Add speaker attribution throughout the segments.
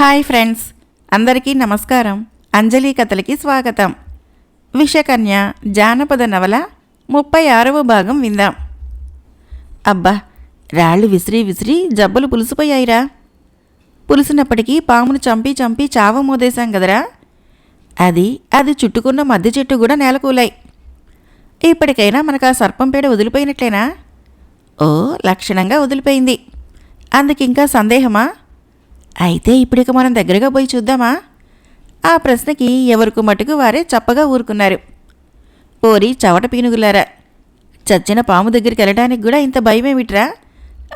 Speaker 1: Hi friends, అందరికీ నమస్కారం. అంజలి కథలకి స్వాగతం. విషకన్య జానపద నవల 36వ భాగం విందాం. అబ్బా, రాళ్ళు విసిరి విసిరి జబ్బలు పులిసిపోయాయిరా. పులిసినప్పటికీ పామును చంపి చంపి చావ మోదేశాం కదరా. అది చుట్టుకున్న మధ్య చెట్టు కూడా నేలకూలాయి. ఇప్పటికైనా మనకు ఆ సర్పం పేడ వదిలిపోయినట్లేనా? ఓ, లక్షణంగా వదిలిపోయింది. అందుకింకా సందేహమా? అయితే ఇప్పుడిక మనం దగ్గరగా పోయి చూద్దామా? ఆ ప్రశ్నకి ఎవరికి మటుకు వారే చప్పగా ఊరుకున్నారు. ఓరి చవట పీనుగులారా, చచ్చిన పాము దగ్గరికి వెళ్ళడానికి కూడా ఇంత భయమేమిట్రా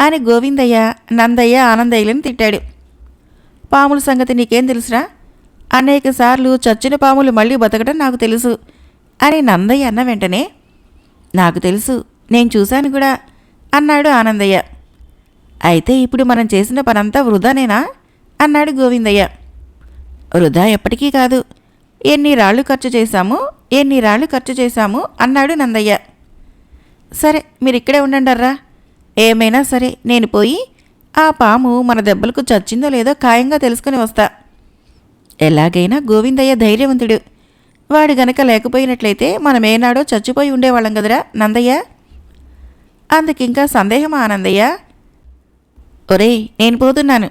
Speaker 1: అని గోవిందయ్య, నందయ్య, ఆనందయ్యలను తిట్టాడు. పాముల సంగతి నీకేం తెలుసురా? అనేక సార్లు చచ్చిన పాములు మళ్ళీ బతకడం నాకు తెలుసు అని నందయ్య అన్న వెంటనే, నాకు తెలుసు, నేను చూశాను కూడా అన్నాడు ఆనందయ్య. అయితే ఇప్పుడు మనం చేసిన పనంతా వృధానేనా అన్నాడు గోవిందయ్య. వృధా ఎప్పటికీ కాదు. ఎన్ని రాళ్ళు ఖర్చు చేశాము అన్నాడు నందయ్య. సరే, మీరిక్కడే ఉండండర్రా. ఏమైనా సరే నేను పోయి ఆ పాము మన దెబ్బలకు చచ్చిందో లేదో ఖాయంగా తెలుసుకుని వస్తా. ఎలాగైనా గోవిందయ్య ధైర్యవంతుడు. వాడు గనక లేకపోయినట్లయితే మనమేనాడో చచ్చిపోయి ఉండేవాళ్ళం కదరా నందయ్య. అందుకింకా సందేహమా ఆనందయ్య? ఒరే, నేను పోతున్నాను.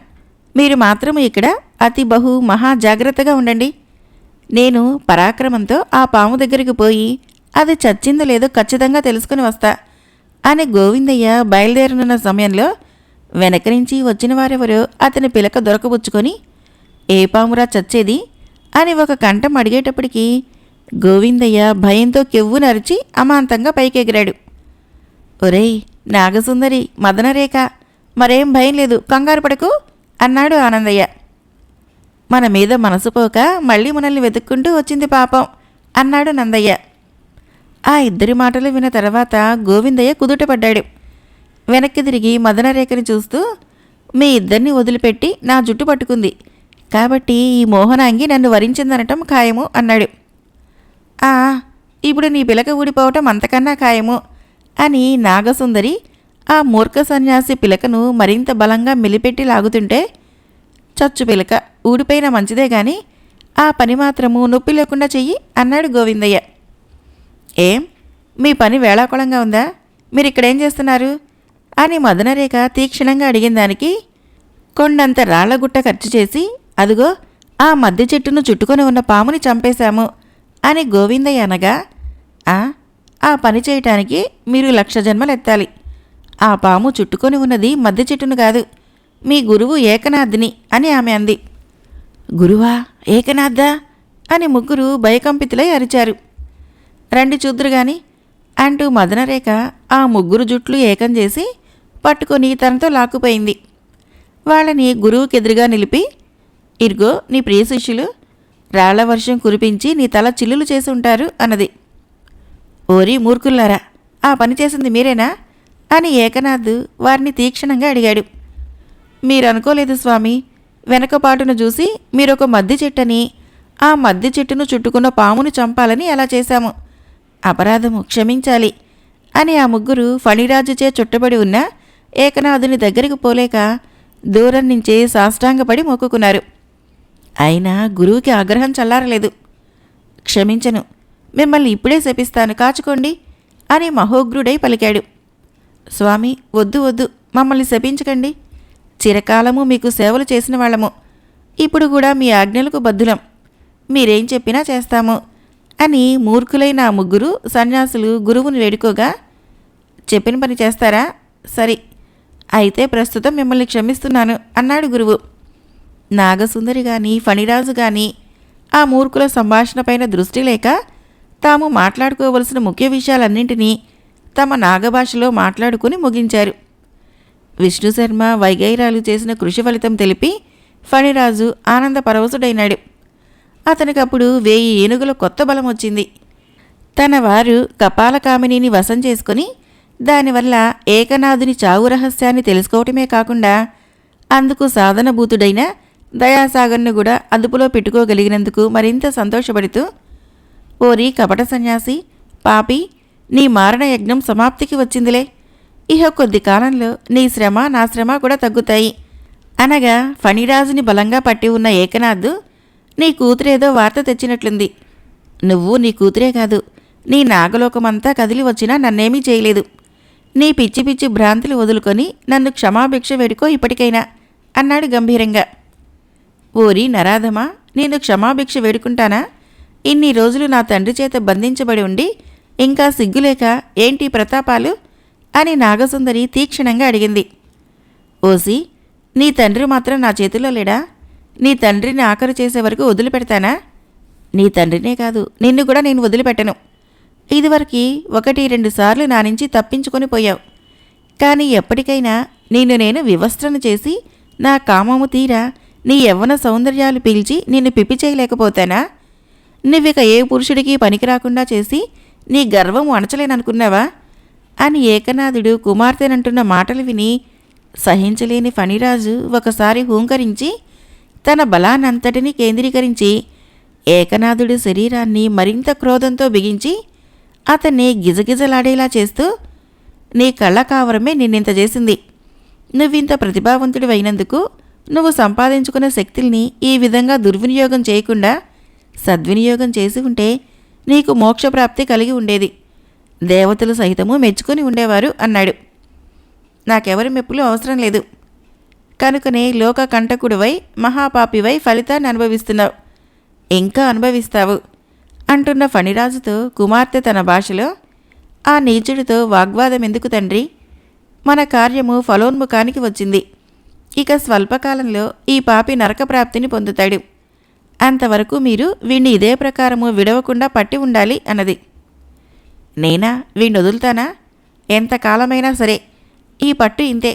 Speaker 1: మీరు మాత్రము ఇక్కడ అతి మహా జాగ్రత్తగా ఉండండి. నేను పరాక్రమంతో ఆ పాము దగ్గరికి పోయి అది చచ్చిందో లేదో ఖచ్చితంగా తెలుసుకుని వస్తా అని గోవిందయ్య బయలుదేరనున్న సమయంలో వెనక నుంచి వచ్చిన వారెవరో అతని పిలక దొరకబుచ్చుకొని, ఏ పామురా చచ్చేది అని ఒక కంఠం అడిగేటప్పటికీ గోవిందయ్య భయంతో కెవ్వు నరిచి అమాంతంగా పైకెగిరాడు. ఒరేయ్ నాగసుందరి, మదనరేఖ, మరేం భయం లేదు, కంగారు పడకు అన్నాడు ఆనందయ్య. మన మీద మనసుపోక మళ్ళీ మనల్ని వెతుక్కుంటూ వచ్చింది పాపం అన్నాడు నందయ్య. ఆ ఇద్దరి మాటలు విన్న తర్వాత గోవిందయ్య కుదుటపడ్డాడు. వెనక్కి తిరిగి మదనరేఖని చూస్తూ, మీ ఇద్దరిని వదిలిపెట్టి నా జుట్టు పట్టుకుంది కాబట్టి ఈ మోహనాంగి నన్ను వరించిందనటం ఖాయము అన్నాడు. ఇప్పుడు నీ పిలక ఊడిపోవటం అంతకన్నా ఖాయము అని నాగసుందరి ఆ మూర్ఖ సన్యాసి పిలకను మరింత బలంగా మెలిపెట్టి లాగుతుంటే, చచ్చు పిలక ఊడిపోయినా మంచిదే గాని ఆ పని మాత్రము నొప్పి లేకుండా చెయ్యి అన్నాడు గోవిందయ్య. ఏం, మీ పని వేళాకోళంగా ఉందా? మీరిక్కడేం చేస్తున్నారు అని మదనరేఖ తీక్షణంగా అడిగిన దానికి, కొండంత రాళ్లగుట్ట ఖర్చు చేసి అదుగో ఆ మధ్య చెట్టును చుట్టుకొని ఉన్న పాముని చంపేశాము అని గోవిందయ్య అనగా, ఆ పని చేయటానికి మీరు 1,00,000 జన్మలెత్తాలి. ఆ పాము చుట్టుకొని ఉన్నది మధ్య చెట్టును కాదు, మీ గురువు ఏకనాథ్ని అని ఆమె అంది. గురువా, ఏకనాథా అని ముగ్గురు భయకంపితులై అరిచారు. రండి చూద్దురు గాని అంటూ మదనరేఖ ఆ ముగ్గురు జుట్లు ఏకం చేసి పట్టుకొని తనతో లాక్కుపోయింది. వాళ్ళని గురువుకెదురుగా నిలిపి, ఇర్గో నీ ప్రియ శిష్యులు, రాళ్ల వర్షం కురిపించి నీ తల చిల్లులు చేసి ఉంటారు అన్నది. ఓరి మూర్ఖుల్లారా, ఆ పని చేసింది మీరేనా అని ఏకనాథ్ వారిని తీక్షణంగా అడిగాడు. మీరనుకోలేదు స్వామి, వెనకపాటును చూసి మీరొక మద్ది చెట్టని, ఆ మద్ది చెట్టును చుట్టుకున్న పామును చంపాలని అలా చేశాము. అపరాధము క్షమించాలి అని ఆ ముగ్గురు ఫణిరాజుచే చుట్టబడి ఉన్న ఏకనాథుని దగ్గరికి పోలేక దూరం నుంచే సాష్టాంగపడి మొక్కుకున్నారు. అయినా గురువుకి ఆగ్రహం చల్లారలేదు. క్షమించను, మిమ్మల్ని ఇప్పుడే శపిస్తాను, కాచుకోండి అని మహోగ్రుడై పలికాడు. స్వామి, వద్దు వద్దు, మమ్మల్ని శపించకండి. చిరకాలము మీకు సేవలు చేసిన వాళ్ళము. ఇప్పుడు కూడా మీ ఆజ్ఞలకు బద్ధులం. మీరేం చెప్పినా చేస్తాము అని మూర్ఖులైన ఆ ముగ్గురు సన్యాసులు గురువుని వేడుకోగా, చెప్పిన పని చేస్తారా? సరి, అయితే ప్రస్తుతం మిమ్మల్ని క్షమిస్తున్నాను అన్నాడు గురువు. నాగసుందరి గాని ఫణిరాజు గాని ఆ మూర్ఖుల సంభాషణపైన దృష్టి లేక తాము మాట్లాడుకోవలసిన ముఖ్య విషయాలన్నింటినీ తమ నాగభాషలో మాట్లాడుకుని ముగించారు. విష్ణుశర్మ వైగైరాలు చేసిన కృషి ఫలితం తెలిపి ఫణిరాజు ఆనంద పరవశుడైనాడు. అతనికప్పుడు 1000 ఏనుగుల కొత్త బలం వచ్చింది. తన వారు కపాలకామినిని వశం చేసుకుని దానివల్ల ఏకనాథుని చావు రహస్యాన్ని తెలుసుకోవటమే కాకుండా అందుకు సాధనభూతుడైన దయాసాగర్ను కూడా అదుపులో పెట్టుకోగలిగినందుకు మరింత సంతోషపడుతూ, ఓరి కపట సన్యాసి, పాపి, నీ మారణ యజ్ఞం సమాప్తికి వచ్చిందిలే. ఇహ కొద్ది కాలంలో నీ శ్రమ నా శ్రమ కూడా తగ్గుతాయి అనగా ఫణిరాజుని బలంగా పట్టి ఉన్న ఏకనాథ్, నీ కూతురేదో వార్త తెచ్చినట్లుంది. నువ్వు నీ కూతురే కాదు, నీ నాగలోకమంతా కదిలి వచ్చినా నన్నేమీ చేయలేదు. నీ పిచ్చి పిచ్చి భ్రాంతులు వదులుకొని నన్ను క్షమాభిక్ష వేడుకో ఇప్పటికైనా అన్నాడు గంభీరంగా. ఓరి నరాధమా, నేను క్షమాభిక్ష వేడుకుంటానా? ఇన్ని రోజులు నా తండ్రి చేత బంధించబడి ఉండి ఇంకా సిగ్గులేక ఏంటి ప్రతాపాలు అని నాగసుందరి తీక్షణంగా అడిగింది. ఓసి, నీ తండ్రి మాత్రం నా చేతిలో లేడా? నీ తండ్రిని ఆఖరు చేసే వరకు వదిలిపెడతానా? నీ తండ్రినే కాదు, నిన్ను కూడా నేను వదిలిపెట్టను. ఇదివరకు 1-2 సార్లు నా నుంచి తప్పించుకొని పోయావు. కానీ ఎప్పటికైనా నిన్ను నేను వివస్త్రను చేసి నా కామము తీరా నీ యవ్వన సౌందర్యాలు పీల్చి నిన్ను పిప్పి చేయలేకపోతానా? నువ్విక ఏ పురుషుడికి పనికిరాకుండా చేసి నీ గర్వం అణచలేననుకున్నావా అని ఏకనాథుడు కుమార్తెనంటున్న మాటలు విని సహించలేని ఫణిరాజు ఒకసారి హూంకరించి తన బలానంతటినీ కేంద్రీకరించి ఏకనాథుడి శరీరాన్ని మరింత క్రోధంతో బిగించి అతన్ని గిజగిజలాడేలా చేస్తూ, నీ కళ్ళ కావరమే నిన్నింత చేసింది. నువ్వింత ప్రతిభావంతుడివైనందుకు నువ్వు సంపాదించుకున్న శక్తుల్ని ఈ విధంగా దుర్వినియోగం చేయకుండా సద్వినియోగం చేసి ఉంటే నీకు మోక్షప్రాప్తి కలిగి ఉండేది. దేవతలు సహితము మెచ్చుకొని ఉండేవారు అన్నాడు. నాకెవరి మెప్పులు అవసరం లేదు. కనుకనే లోక కంటకుడివై మహాపాపివై ఫలితాన్ని అనుభవిస్తున్నావు, ఇంకా అనుభవిస్తావు అంటున్న ఫణిరాజుతో కుమార్తె తన భాషలో, ఆ నీచుడితో వాగ్వాదం ఎందుకు తండ్రి? మన కార్యము ఫలోన్ముఖానికి వచ్చింది. ఇక స్వల్పకాలంలో ఈ పాపి నరకప్రాప్తిని పొందుతాడు. అంతవరకు మీరు వీణ్ణి ఇదే ప్రకారము విడవకుండా పట్టి ఉండాలి అన్నది. నేనా వీణ్ణి వదులుతానా? ఎంతకాలమైనా సరే ఈ పట్టు ఇంతే.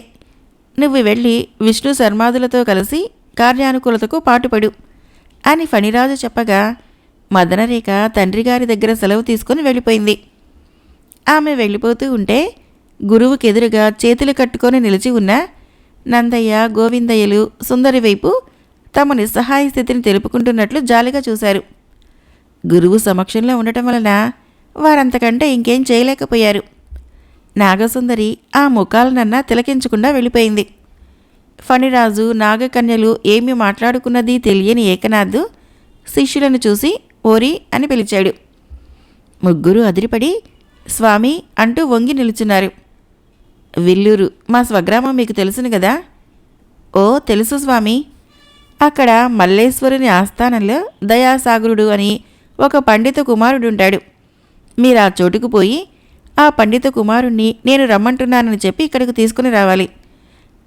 Speaker 1: నువ్వు వెళ్ళి విష్ణు శర్మాదులతో కలిసి కార్యానుకూలతకు పాటుపడు అని ఫణిరాజు చెప్పగా మదనరేఖ తండ్రిగారి దగ్గర సెలవు తీసుకుని వెళ్ళిపోయింది. ఆమె వెళ్ళిపోతూ ఉంటే గురువుకెదురుగా చేతులు కట్టుకొని నిలిచి ఉన్న నందయ్య, గోవిందయ్యలు సుందరి వైపు తమ నిస్సహాయ స్థితిని తెలుపుకుంటున్నట్లు జాలిగా చూశారు. గురువు సమక్షంలో ఉండటం వలన వారంతకంటే ఇంకేం చేయలేకపోయారు. నాగసుందరి ఆ ముఖాలనన్నా తిలకించకుండా వెళ్ళిపోయింది. ఫణిరాజు, నాగకన్యలు ఏమీ మాట్లాడుకున్నది తెలియని ఏకనాథ్ శిష్యులను చూసి ఓరి అని పిలిచాడు. ముగ్గురు అదిరిపడి స్వామి అంటూ వంగి నిలుచున్నారు. విల్లూరు మా స్వగ్రామం మీకు తెలుసును కదా? ఓ తెలుసు స్వామి. అక్కడ మల్లేశ్వరుని ఆస్థానంలో దయాసాగరుడు అని ఒక పండిత కుమారుడుంటాడు. మీరు ఆ చోటుకు పోయి ఆ పండిత కుమారుణ్ణి నేను రమ్మంటున్నానని చెప్పి ఇక్కడికి తీసుకుని రావాలి.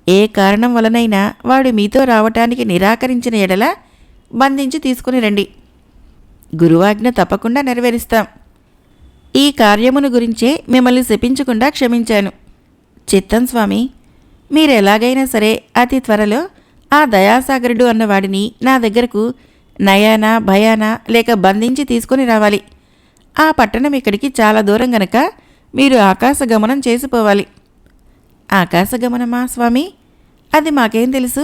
Speaker 1: ఏ కారణం వలనైనా వాడు మీతో రావటానికి నిరాకరించిన ఎడల బంధించి తీసుకుని రండి. గురువాజ్ఞ తప్పకుండా నెరవేరుస్తాం. ఈ కార్యమును గురించే మిమ్మల్ని శపించకుండా క్షమించాను. చిత్తం స్వామి. మీరెలాగైనా సరే అతి త్వరలో ఆ దయాసాగరుడు అన్నవాడిని నా దగ్గరకు నయానా భయానా లేక బంధించి తీసుకొని రావాలి. ఆ పట్టణం ఇక్కడికి చాలా దూరం గనక మీరు ఆకాశగమనం చేసిపోవాలి. ఆకాశగమనమా స్వామి? అది మాకేం తెలుసు?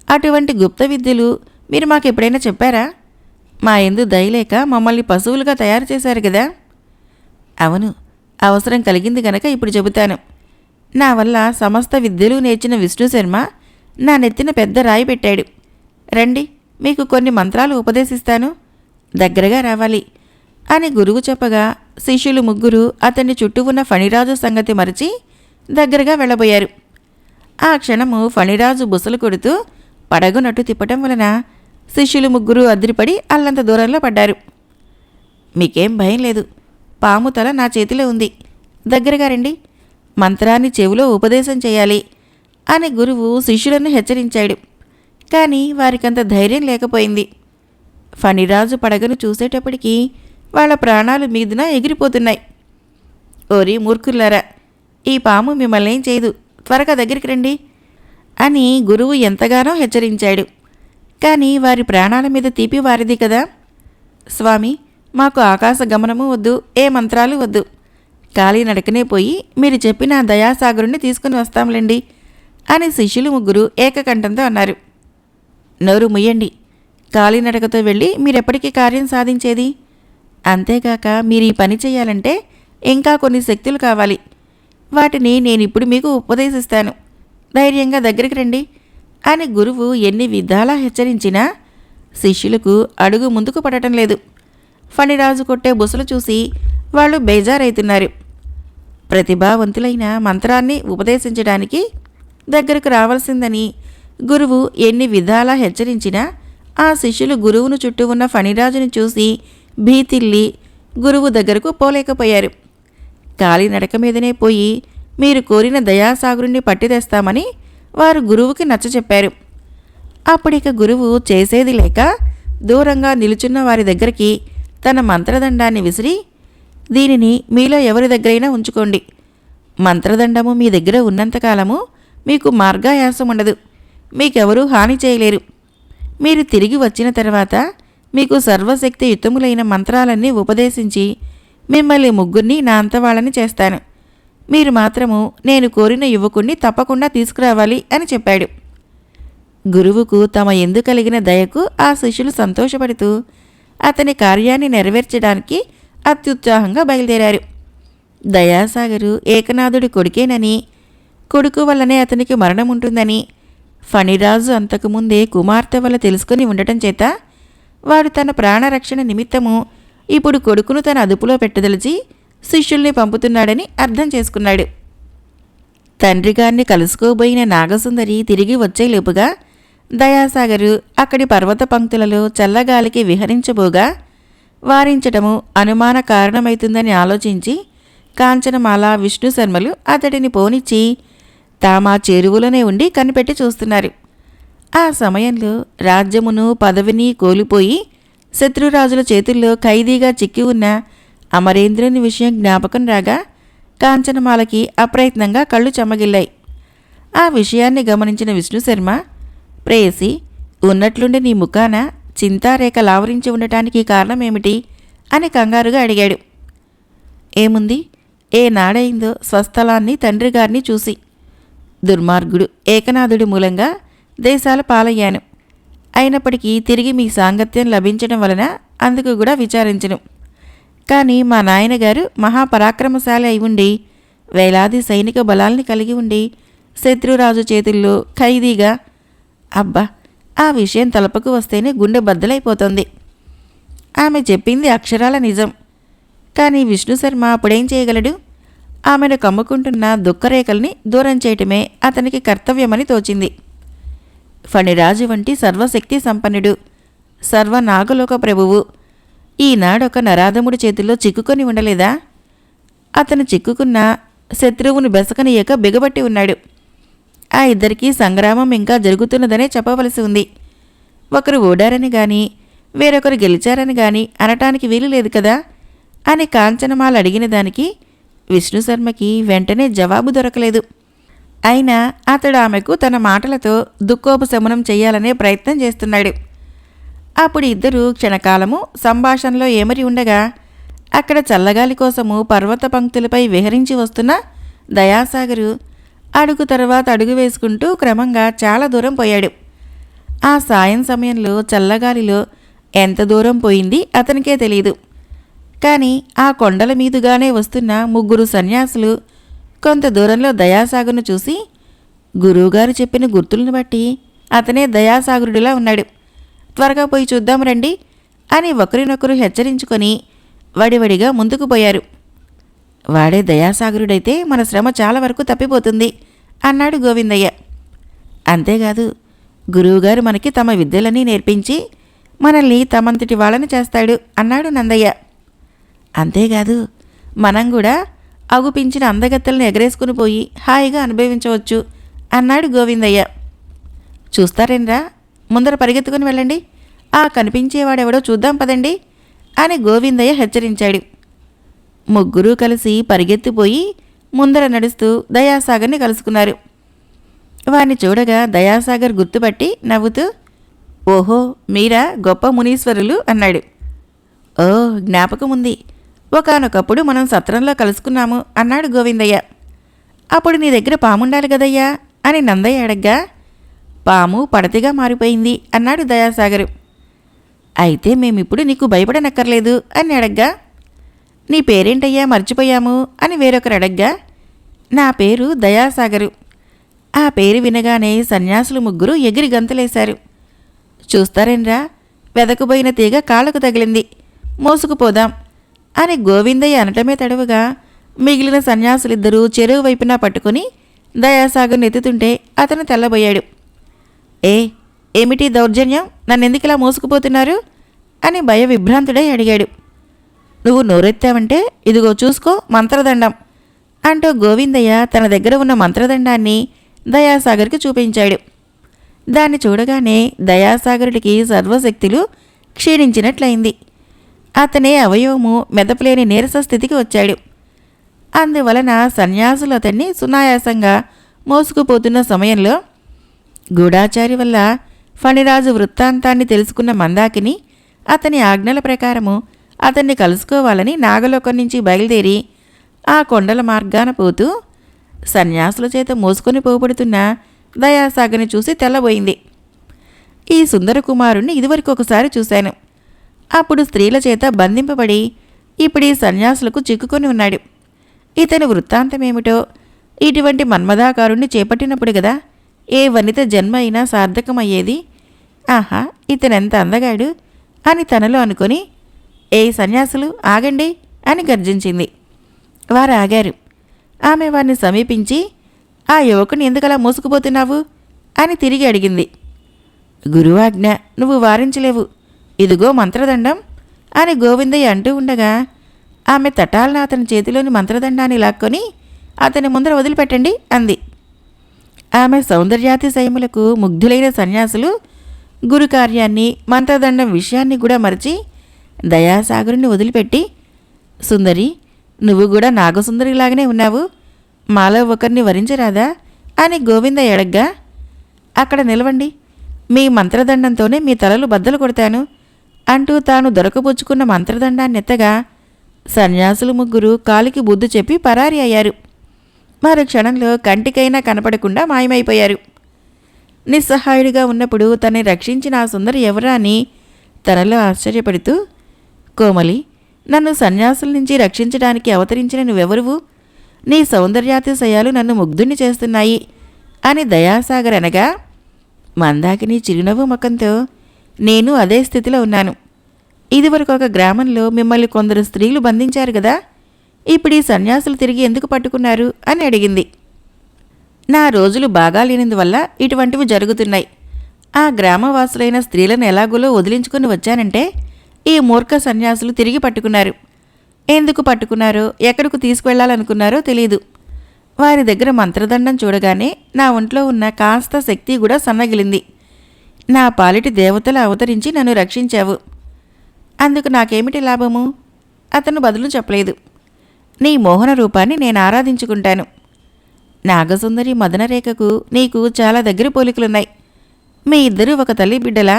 Speaker 1: అటువంటి గుప్త విద్యలు మీరు మాకెప్పుడైనా చెప్పారా? మా యందు దయలేక మమ్మల్ని పశువులుగా తయారు చేశారు కదా. అవును, అవసరం కలిగింది గనక ఇప్పుడు చెబుతాను. నా వల్ల సమస్త విద్యలు నేర్చిన విష్ణు శర్మ నా నెత్తిన పెద్ద రాయి పెట్టాడు. రండి, మీకు కొన్ని మంత్రాలు ఉపదేశిస్తాను, దగ్గరగా రావాలి అని గురువు చెప్పగా శిష్యులు ముగ్గురు అతన్ని చుట్టూ ఉన్న ఫణిరాజు సంగతి మరచి దగ్గరగా వెళ్ళబోయారు. ఆ క్షణము ఫణిరాజు బుసలు కొడుతూ పడగునట్టు తిప్పటం వలన శిష్యులు ముగ్గురు అదిరిపడి అల్లంత దూరంలో పడ్డారు. మీకేం భయం లేదు, పాము తల నా చేతిలో ఉంది, దగ్గరగా రండి, మంత్రాన్ని చెవిలో ఉపదేశం చేయాలి అని గురువు శిష్యులను హెచ్చరించాడు. కానీ వారికంత ధైర్యం లేకపోయింది. ఫణిరాజు పడగను చూసేటప్పటికీ వాళ్ళ ప్రాణాలు మీదున ఎగిరిపోతున్నాయి. ఓరి మూర్ఖులారా, ఈ పాము మిమ్మల్నేం చేయదు, త్వరగా దగ్గరికి రండి అని గురువు ఎంతగానో హెచ్చరించాడు. కానీ వారి ప్రాణాల మీద తీపి వారిది కదా. స్వామి, మాకు ఆకాశ గమనము వద్దు, ఏ మంత్రాలు వద్దు, ఖాళీ నడకనే పోయి మీరు చెప్పిన దయాసాగరుణ్ణి తీసుకుని వస్తాంలేండి అని శిష్యులు ముగ్గురు ఏకకంఠంతో అన్నారు. నోరు ముయ్యండి, ఖాళీ నడకతో వెళ్ళి మీరెప్పటికీ కార్యం సాధించేది? అంతేగాక మీరు ఈ పని చేయాలంటే ఇంకా కొన్ని శక్తులు కావాలి. వాటిని నేనిప్పుడు మీకు ఉపదేశిస్తాను, ధైర్యంగా దగ్గరికి రండి అని గురువు ఎన్ని విధాలా హెచ్చరించినా శిష్యులకు అడుగు ముందుకు పడటం లేదు. ఫణిరాజు కొట్టే బుసలు చూసి వాళ్ళు బేజారైతున్నారు. ప్రతిభావంతులైన మంత్రాన్ని ఉపదేశించడానికి దగ్గరకు రావాల్సిందని గురువు ఎన్ని విధాలా హెచ్చరించినా ఆ శిష్యులు గురువును చుట్టూ ఉన్న ఫణిరాజుని చూసి భీతిల్లి గురువు దగ్గరకు పోలేకపోయారు. కాలినడక మీదనే పోయి మీరు కోరిన దయాసాగరుణ్ణి పట్టి తెస్తామని వారు గురువుకి నచ్చచెప్పారు. అప్పుడిక గురువు చేసేది లేక దూరంగా నిలుచున్న వారి దగ్గరికి తన మంత్రదండాన్ని విసిరి, దీనిని మీలో ఎవరి దగ్గరైనా ఉంచుకోండి. మంత్రదండము మీ దగ్గర ఉన్నంతకాలము మీకు మార్గాయాసం ఉండదు, మీకెవరూ హాని చేయలేరు. మీరు తిరిగి వచ్చిన తర్వాత మీకు సర్వశక్తి యుతములైన మంత్రాలన్నీ ఉపదేశించి మిమ్మల్ని ముగ్గురిని నా అంతవాళ్ళని చేస్తాను. మీరు మాత్రము నేను కోరిన యువకుణ్ణి తప్పకుండా తీసుకురావాలి అని చెప్పాడు. గురువుకు తమ ఎందు కలిగిన దయకు ఆ శిష్యులు సంతోషపడుతూ అతని కార్యాన్ని నెరవేర్చడానికి అత్యుత్సాహంగా బయలుదేరారు. దయాసాగరు ఏకనాథుడి కొడుకేనని, కొడుకు వల్లనే అతనికి మరణం ఉంటుందని ఫణిరాజు అంతకుముందే కుమార్తె వల్ల తెలుసుకుని ఉండటం చేత వాడు తన ప్రాణరక్షణ నిమిత్తము ఇప్పుడు కొడుకును తన అదుపులో పెట్టదలిచి శిష్యుల్ని పంపుతున్నాడని అర్థం చేసుకున్నాడు. తండ్రిగారిని కలుసుకోబోయిన నాగసుందరి తిరిగి వచ్చేలోపుగా దయాసాగరు అక్కడి పర్వత పంక్తులలో చల్లగాలికి విహరించబోగా వారించటము అనుమాన కారణమైతుందని ఆలోచించి కాంచనమాల, విష్ణుశర్మలు అతడిని పోనిచ్చి తామా చెరువులోనే ఉండి కనిపెట్టి చూస్తున్నారు. ఆ సమయంలో రాజ్యమును పదవిని కోల్పోయి శత్రురాజుల చేతుల్లో ఖైదీగా చిక్కి ఉన్న అమరేంద్రుని విషయం జ్ఞాపకం రాగా కాంచనమాలకి అప్రయత్నంగా కళ్ళు చెమ్మగిల్లాయి. ఆ విషయాన్ని గమనించిన విష్ణుశర్మ, ప్రేయసి, ఉన్నట్లుండి నీ ముఖాన చింతారేఖ లావరించి ఉండటానికి కారణమేమిటి అని కంగారుగా అడిగాడు. ఏముంది, ఏ నాడైందో స్వస్థలాన్ని తండ్రిగారిని చూసి. దుర్మార్గుడు ఏకనాథుడి మూలంగా దేశాల పాలయ్యాను. అయినప్పటికీ తిరిగి మీ సాంగత్యం లభించడం వలన అందుకు కూడా విచారించను. కానీ మా నాయనగారు మహాపరాక్రమశాలి అయి ఉండి వేలాది సైనిక బలాల్ని కలిగి ఉండి శత్రురాజు చేతుల్లో ఖైదీగా, అబ్బా, ఆ విషయం తలపకు వస్తేనే గుండె బద్దలైపోతుంది. ఆమె చెప్పింది అక్షరాల నిజం. కానీ విష్ణుశర్మ అప్పుడేం చేయగలడు? ఆమెను కమ్ముకుంటున్న దుఃఖరేఖల్ని దూరం చేయటమే అతనికి కర్తవ్యమని తోచింది. ఫణిరాజు వంటి సర్వశక్తి సంపన్నుడు, సర్వనాగలోక ప్రభువు ఈనాడొక నరాధముడి చేతుల్లో చిక్కుకొని ఉండలేదా? అతను చిక్కుకున్న శత్రువును బెసకనీయక బిగబట్టి ఉన్నాడు. ఆ ఇద్దరికీ సంగ్రామం ఇంకా జరుగుతున్నదనే చెప్పవలసి ఉంది. ఒకరు ఓడారని గాని వేరొకరు గెలిచారని గాని అనటానికి వీలు లేదు కదా అని కాంచనమాల అడిగిన దానికి విష్ణుశర్మకి వెంటనే జవాబు దొరకలేదు. అయినా అతడు ఆమెకు తన మాటలతో దుఃఖోపశమనం చెయ్యాలనే ప్రయత్నం చేస్తున్నాడు. అప్పుడు ఇద్దరూ క్షణకాలము సంభాషణలో ఏమరి ఉండగా అక్కడ చల్లగాలి కోసము పర్వత పంక్తులపై విహరించి వస్తున్న దయాసాగరు అడుగు తర్వాత అడుగు వేసుకుంటూ క్రమంగా చాలా దూరం పోయాడు. ఆ సాయం సమయంలో చల్లగాలిలో ఎంత దూరం పోయింది అతనికే తెలియదు. కానీ ఆ కొండల మీదుగానే వస్తున్న ముగ్గురు సన్యాసులు కొంత దూరంలో దయాసాగర్ను చూసి, గురువుగారు చెప్పిన గుర్తులను బట్టి అతనే దయాసాగరుడిలా ఉన్నాడు, త్వరగా పోయి చూద్దాం రండి అని ఒకరినొకరు హెచ్చరించుకొని వడివడిగా ముందుకు పోయారు. వాడే దయాసాగరుడైతే మన శ్రమ చాలా వరకు తప్పిపోతుంది అన్నాడు గోవిందయ్య. అంతేకాదు, గురువుగారు మనకి తమ విద్యలన్నీ నేర్పించి మనల్ని తమంతటి వాళ్ళని చేస్తాడు అన్నాడు నందయ్య. అంతేకాదు, మనం కూడా అగుపించిన అందగత్తెలను ఎగరేసుకుని పోయి హాయిగా అనుభవించవచ్చు అన్నాడు గోవిందయ్య. చూస్తారేంరా, ముందర పరిగెత్తుకుని వెళ్ళండి, ఆ కనిపించేవాడెవడో చూద్దాం పదండి అని గోవిందయ్య హెచ్చరించాడు. ముగ్గురూ కలిసి పరిగెత్తిపోయి ముందర నడుస్తూ దయాసాగర్ని కలుసుకున్నారు. వారిని చూడగా దయాసాగర్ గుర్తుపట్టి నవ్వుతూ, ఓహో, మీరా గొప్ప మునీశ్వరులు అన్నాడు. ఓ, జ్ఞాపకముంది, ఒకానొకప్పుడు మనం సత్రంలో కలుసుకున్నాము అన్నాడు గోవిందయ్య. అప్పుడు నీ దగ్గర పాముండాలి కదయ్యా అని నందయ్య అడగ్గా, పాము పడతిగా మారిపోయింది అన్నాడు దయాసాగరు. అయితే మేమిప్పుడు నీకు భయపడనక్కర్లేదు అని అడగ్గా, నీ పేరేంటయ్యా మర్చిపోయాము అని వేరొకరు అడగ్గా, నా పేరు దయాసాగరు. ఆ పేరు వినగానే సన్యాసులు ముగ్గురు ఎగిరి గంతులేశారు. చూస్తారేన్రా, వెదకుపోయిన తీగ కాళ్ళకు తగిలింది, మోసుకుపోదాం అని గోవిందయ్య అనటమే తడవుగా మిగిలిన సన్యాసులిద్దరూ చెరువు వైపున పట్టుకుని దయాసాగర్ని ఎత్తుతుంటే అతను తెల్లబోయాడు. ఏమిటి దౌర్జన్యం, నన్నెందుకిలా మోసుకుపోతున్నారు అని భయ విభ్రాంతుడై అడిగాడు. నువ్వు నోరెత్తావంటే ఇదిగో చూసుకో మంత్రదండం అంటూ గోవిందయ్య తన దగ్గర ఉన్న మంత్రదండాన్ని దయాసాగర్కి చూపించాడు. దాన్ని చూడగానే దయాసాగరుడికి సర్వశక్తులు క్షీణించినట్లయింది. అతనే అవయవము మెదపలేని నీరస స్థితికి వచ్చాడు. అందువలన సన్యాసులు అతన్ని సునాయాసంగా మోసుకుపోతున్న సమయంలో గూఢాచారి వల్ల ఫణిరాజు వృత్తాంతాన్ని తెలుసుకున్న మందాకిని అతని ఆజ్ఞల ప్రకారము అతన్ని కలుసుకోవాలని నాగలోకం నుంచి బయలుదేరి ఆ కొండల మార్గాన పోతూ సన్యాసుల చేత మోసుకొని పోబడుతున్న దయాసాగర్ని చూసి తెల్లబోయింది. ఈ సుందర కుమారుణ్ణి ఇదివరకు ఒకసారి చూశాను. అప్పుడు స్త్రీల చేత బంధింపబడి ఇప్పుడు ఈ సన్యాసులకు చిక్కుకొని ఉన్నాడు. ఇతని వృత్తాంతమేమిటో, ఇటువంటి మన్మథాకారుణ్ణి చేపట్టినప్పుడు కదా ఏ వనిత జన్మ అయినా సార్థకమయ్యేది. ఆహా, ఇతనెంత అందగాడు అని తనలో అనుకొని, సన్యాసులు ఆగండి అని గర్జించింది. వారు ఆగారు. ఆమె వారిని సమీపించి, ఆ యువకుని ఎందుకలా మోసుకుపోతున్నావు అని తిరిగి అడిగింది. గురువాజ్ఞ, నువ్వు వారించలేవు, ఇదిగో మంత్రదండం అని గోవిందయ్య అంటూ ఉండగా ఆమె తటాలన అతని చేతిలోని మంత్రదండాన్ని లాక్కొని అతని ముందర వదిలిపెట్టండి అంది. ఆమె సౌందర్యాతిశయములకు ముగ్ధులైన సన్యాసులు గురుకార్యాన్ని మంత్రదండం విషయాన్ని కూడా మరచి దయాసాగరుని వదిలిపెట్టి, సుందరి, నువ్వు కూడా నాగసుందరిలాగానే ఉన్నావు, మాలో ఒకరిని వరించరాదా అని గోవిందయ్య అడగ్గా, అక్కడ నిలవండి, మీ మంత్రదండంతోనే మీ తలలు బద్దలు కొడతాను అంటూ తాను దొరకబుచ్చుకున్న మంత్రదండాన్ని ఎత్తగా సన్యాసులు ముగ్గురు కాలికి బుద్ధి చెప్పి పరారి అయ్యారు. మరో క్షణంలో కంటికైనా కనపడకుండా మాయమైపోయారు. నిస్సహాయుడిగా ఉన్నప్పుడు తనని రక్షించిన ఆ సుందరి ఎవరా అని తనలో ఆశ్చర్యపడుతూ, కోమలి, నన్ను సన్యాసుల నుంచి రక్షించడానికి అవతరించిన నువ్వెవరువు? నీ సౌందర్యాతిశయాలు నన్ను ముగ్ధుణ్ణి చేస్తున్నాయి అని దయాసాగర్ అనగా మందాకిని చిరునవ్వు ముఖంతో, నేను అదే స్థితిలో ఉన్నాను. ఇదివరకు ఒక గ్రామంలో మిమ్మల్ని కొందరు స్త్రీలు బంధించారు కదా, ఇప్పుడు ఈ సన్యాసులు తిరిగి ఎందుకు పట్టుకున్నారు అని అడిగింది. నా రోజులు బాగా లేనందువల్ల ఇటువంటివి జరుగుతున్నాయి. ఆ గ్రామవాసులైన స్త్రీలను ఎలాగోలో వదిలించుకుని వచ్చానంటే ఈ మూర్ఖ సన్యాసులు తిరిగి పట్టుకున్నారు. ఎందుకు పట్టుకున్నారో, ఎక్కడికి తీసుకువెళ్లాలనుకున్నారో తెలీదు. వారి దగ్గర మంత్రదండం చూడగానే నా ఒంట్లో ఉన్న కాస్త శక్తి కూడా సన్నగిలింది. నా పాలిటి దేవతలు అవతరించి నన్ను రక్షించావు. అందుకు నాకేమిటి లాభము? అతను బదులు చెప్పలేదు. నీ మోహన రూపాన్ని నేను ఆరాధించుకుంటాను. నాగసుందరి మదనరేఖకు నీకు చాలా దగ్గర పోలికలున్నాయి. మీ ఇద్దరూ ఒక తల్లి బిడ్డలా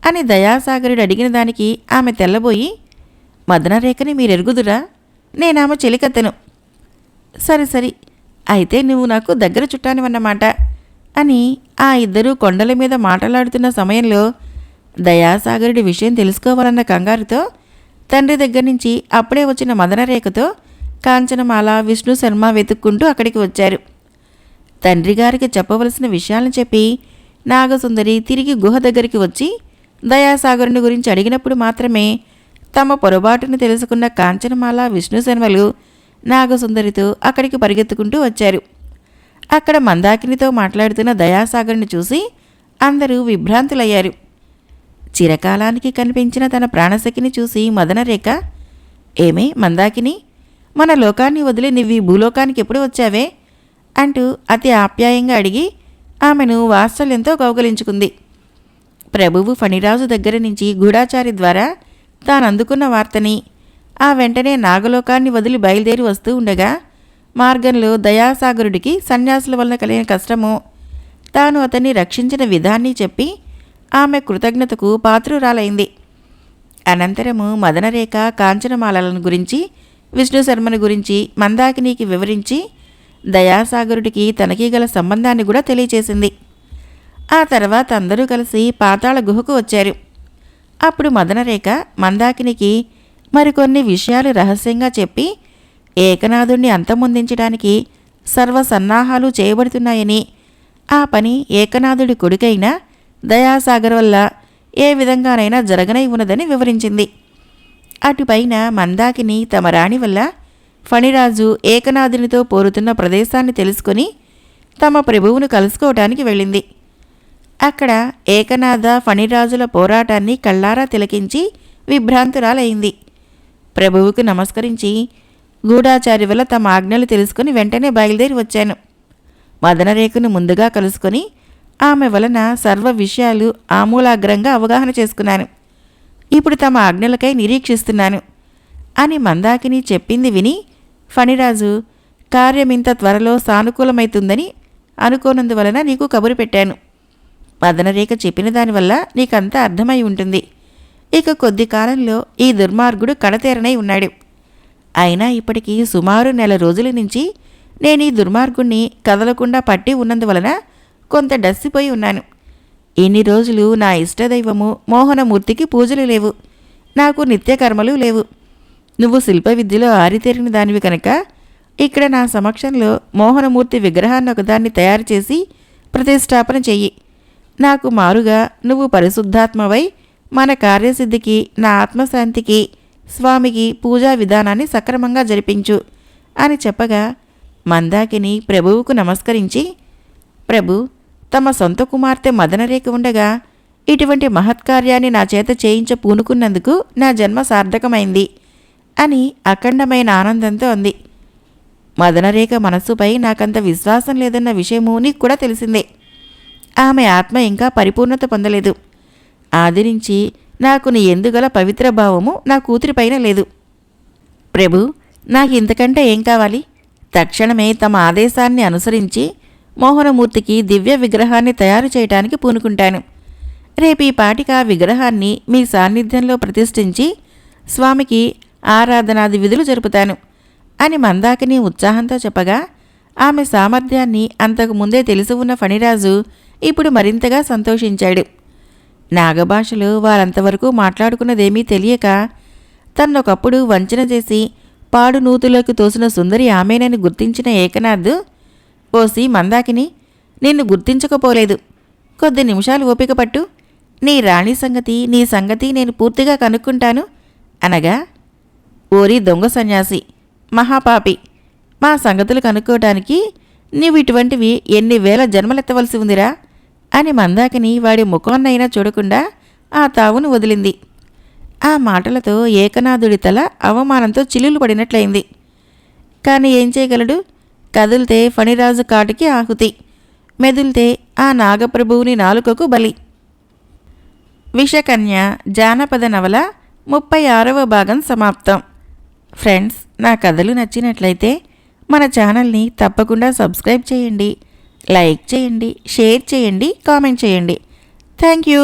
Speaker 1: అని దయాసాగరుడు అడిగిన దానికి ఆమె తెల్లబోయి, మదనరేఖని మీరెరుగుదురా? నేనామె చెలికత్తెను. సరి అయితే నువ్వు నాకు దగ్గర చుట్టానివన్నమాట అని ఆ ఇద్దరూ కొండల మీద మాట్లాడుతున్న సమయంలో దయాసాగరుడి విషయం తెలుసుకోవాలన్న కంగారుతో తండ్రి దగ్గర నుంచి అప్పుడే వచ్చిన మదనరేఖతో కాంచనమాల, విష్ణు శర్మ వెతుక్కుంటూ అక్కడికి వచ్చారు. తండ్రి గారికి చెప్పవలసిన విషయాలను చెప్పి నాగసుందరి తిరిగి గుహ దగ్గరికి వచ్చి దయాసాగరుని గురించి అడిగినప్పుడు మాత్రమే తమ పొరపాటును తెలుసుకున్న కాంచనమాల, విష్ణు శర్మలు నాగసుందరితో అక్కడికి పరిగెత్తుకుంటూ వచ్చారు. అక్కడ మందాకినితో మాట్లాడుతున్న దయాసాగర్ని చూసి అందరూ విభ్రాంతులయ్యారు. చిరకాలానికి కనిపించిన తన ప్రాణసఖిని చూసి మదనరేఖ, ఏమే మందాకిని, మన లోకాన్ని వదిలి నువ్వు ఈ భూలోకానికి ఎప్పుడు వచ్చావే అంటూ అతి ఆప్యాయంగా అడిగి ఆమెను వాత్సల్యంతో కౌగలించుకుంది. ప్రభువు ఫణిరాజు దగ్గర నుంచి గూఢాచారి ద్వారా తానందుకున్న వార్తని, ఆ వెంటనే నాగలోకాన్ని వదిలి బయలుదేరి వస్తూ ఉండగా మార్గంలో దయాసాగరుడికి సన్యాసుల వలన కలిగిన కష్టము, తాను అతన్ని రక్షించిన విధాన్ని చెప్పి ఆమె కృతజ్ఞతకు పాత్రురాలైంది. అనంతరము మదనరేఖ కాంచనమాలను గురించి, విష్ణు శర్మను గురించి మందాకినికి వివరించి దయాసాగరుడికి తనకి గల సంబంధాన్ని కూడా తెలియచేసింది. ఆ తర్వాత అందరూ కలిసి పాతాళ గుహకు వచ్చారు. అప్పుడు మదనరేఖ మందాకినికి మరికొన్ని విషయాలు రహస్యంగా చెప్పి ఏకనాథుణ్ణి అంతమొందించడానికి సర్వసన్నాహాలు చేయబడుతున్నాయని, ఆ పని ఏకనాథుడి కొడుకైన దయాసాగర్ వల్ల ఏ విధంగానైనా జరగనై ఉన్నదని వివరించింది. అటుపైన మందాకిని తమ రాణి వల్ల ఫణిరాజు ఏకనాథునితో పోరుతున్న ప్రదేశాన్ని తెలుసుకొని తమ ప్రభువును కలుసుకోవటానికి వెళ్ళింది. అక్కడ ఏకనాథ ఫణిరాజుల పోరాటాన్ని కళ్ళారా తిలకించి విభ్రాంతురాలైంది. ప్రభువుకు నమస్కరించి గూఢాచారి వల్ల తమ ఆజ్ఞలు తెలుసుకుని వెంటనే బయలుదేరి వచ్చాను. మదనరేఖను ముందుగా కలుసుకొని ఆమె వలన సర్వ విషయాలు ఆమూలాగ్రంగా అవగాహన చేసుకున్నాను. ఇప్పుడు తమ ఆజ్ఞలకై నిరీక్షిస్తున్నాను అని మందాకిని చెప్పింది విని ఫణిరాజు, కార్యమింత త్వరలో సానుకూలమైతుందని అనుకోనందువలన నీకు కబురు పెట్టాను. మదనరేఖ చెప్పిన దానివల్ల నీకంతా అర్థమై ఉంటుంది. ఇక కొద్ది కాలంలో ఈ దుర్మార్గుడు కడతేరనై ఉన్నాడు. అయినా ఇప్పటికీ సుమారు నెల రోజుల నుంచి నేను ఈ దుర్మార్గుణ్ణి కదలకుండా పట్టి ఉన్నందువలన కొంత డస్సిపోయి ఉన్నాను. ఇన్ని రోజులు నా ఇష్టదైవము మోహనమూర్తికి పూజలు లేవు, నాకు నిత్యకర్మలు లేవు. నువ్వు శిల్ప విద్యలో ఆరితేరిన దానివి కనుక ఇక్కడ నా సమక్షంలో మోహనమూర్తి విగ్రహాన్ని ఒకదాన్ని తయారు చేసి ప్రతిష్టాపన చెయ్యి. నాకు మారుగా నువ్వు పరిశుద్ధాత్మవై మన కార్యసిద్ధికి, నా ఆత్మశాంతికి, స్వామికి పూజా విధానాన్ని సక్రమంగా జరిపించు అని చెప్పగా మందాకిని ప్రభువుకు నమస్కరించి, ప్రభు, తమ సొంత కుమార్తె మదనరేఖ ఉండగా ఇటువంటి మహత్కార్యాన్ని నా చేత చేయించ పూనుకున్నందుకు నా జన్మ సార్థకమైంది అని అఖండమైన ఆనందంతో అంది. మదనరేఖ మనస్సుపై నాకంత విశ్వాసం లేదన్న విషయము నీకు కూడా తెలిసిందే. ఆమె ఆత్మ ఇంకా పరిపూర్ణత పొందలేదు. ఆదరించి నాకు నీ ఎందుగల పవిత్ర భావము నా కూతురిపైన లేదు. ప్రభు, నాకు ఇంతకంటే ఏం కావాలి? తక్షణమే తమ ఆదేశాన్ని అనుసరించి మోహనమూర్తికి దివ్య విగ్రహాన్ని తయారు చేయటానికి పూనుకుంటాను. రేపీ పాటికి ఆ విగ్రహాన్ని మీ సాన్నిధ్యంలో ప్రతిష్ఠించి స్వామికి ఆరాధనాది విధులు జరుపుతాను అని మందాకిని ఉత్సాహంతో చెప్పగా ఆమె సామర్థ్యాన్ని అంతకు ముందే తెలిసి ఉన్న ఫణిరాజు ఇప్పుడు మరింతగా సంతోషించాడు. నాగభాషలో వారంతవరకు మాట్లాడుకున్నదేమీ తెలియక తన్నొకప్పుడు వంచన చేసి పాడు నూతులోకి తోసిన సుందరి ఆమెనని గుర్తించిన ఏకనాథ్, ఓసి మందాకిని, నిన్ను గుర్తించకపోలేదు. కొద్ది నిమిషాలు ఓపిక పట్టు. నీ రాణి సంగతి, నీ సంగతి నేను పూర్తిగా కనుక్కుంటాను అనగా, ఓరి దొంగ సన్యాసి, మహాపాపి, మా సంగతులు కనుక్కోవటానికి నీవు ఇటువంటివి ఎన్ని వేల జన్మలెత్తవలసి ఉందిరా అని మందాకిని వాడి ముఖాన్నైనా చూడకుండా ఆ తావును వదిలింది. ఆ మాటలతో ఏకనాథుడి తల అవమానంతో చిల్లులు పడినట్లయింది. కాని ఏం చేయగలడు? కదిలితే ఫణిరాజు కాటికి ఆహుతి, మెదిలితే ఆ నాగప్రభువుని నాలుకకు బలి. విషకన్య జానపద నవల 36వ భాగం సమాప్తం. ఫ్రెండ్స్, నా కథలు నచ్చినట్లయితే మన ఛానల్ని తప్పకుండా సబ్స్క్రైబ్ చేయండి, లైక్ చేయండి, షేర్ చేయండి, కామెంట్ చేయండి. Thank you.